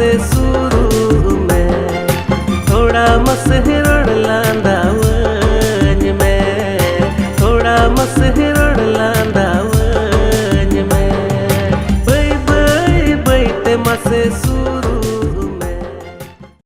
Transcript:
मसे सुरू में थोड़ा मसहिरण लांदा वंज में थोड़ा मसहिरण लांदा वंज में बई बई बई ते मसे सुरू